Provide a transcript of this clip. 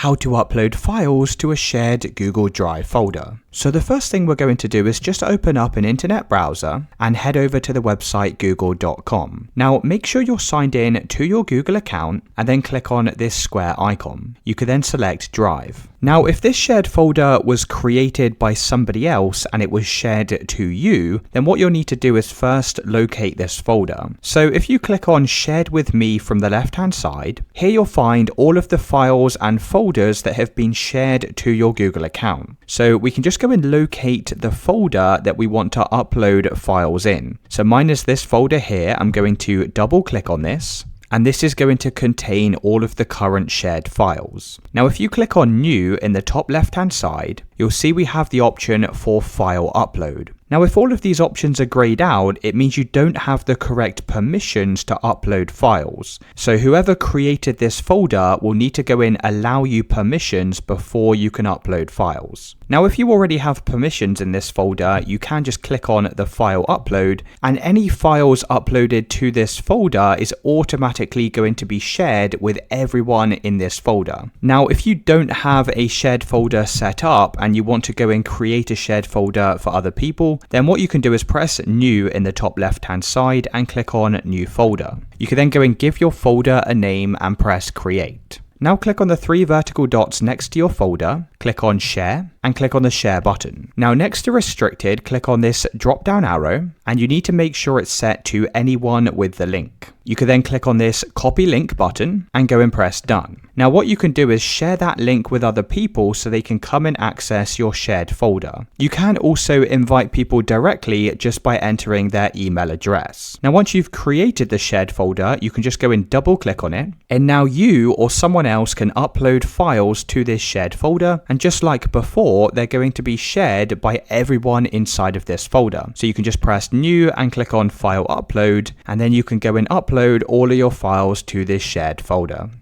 how to upload files to a shared Google Drive folder. So the first thing we're going to do is just open up an internet browser and head over to the website google.com. Now make sure you're signed in to your Google account and then click on this square icon. You can then select Drive. Now if this shared folder was created by somebody else and it was shared to you, then what you'll need to do is first locate this folder. So if you click on Shared with Me from the left hand side, here you'll find all of the files and folders that have been shared to your Google account. So we can just go and locate the folder that we want to upload files in. So mine is this folder here. I'm going to double click on this, and this is going to contain all of the current shared files. Now if you click on New in the top left hand side, you'll see we have the option for File Upload. Now if all of these options are grayed out, it means you don't have the correct permissions to upload files. So whoever created this folder will need to go in allow you permissions before you can upload files. Now if you already have permissions in this folder, you can just click on the File Upload, and any files uploaded to this folder is automatically going to be shared with everyone in this folder. Now if you don't have a shared folder set up and you want to go and create a shared folder for other people, then what you can do is press New in the top left hand side and click on New Folder. You can then go and give your folder a name and press Create. Now click on the three vertical dots next to your folder, click on Share, and click on the Share button. Now next to Restricted, click on this drop down arrow, and you need to make sure it's set to anyone with the link. You can then click on this Copy Link button and go and press Done. Now what you can do is share that link with other people so they can come and access your shared folder. You can also invite people directly just by entering their email address. Now once you've created the shared folder, you can just go and double click on it, and now you or someone else can upload files to this shared folder, and just like before, they're going to be shared by everyone inside of this folder. So you can just press New and click on File Upload, and then you can go and upload all of your files to this shared folder.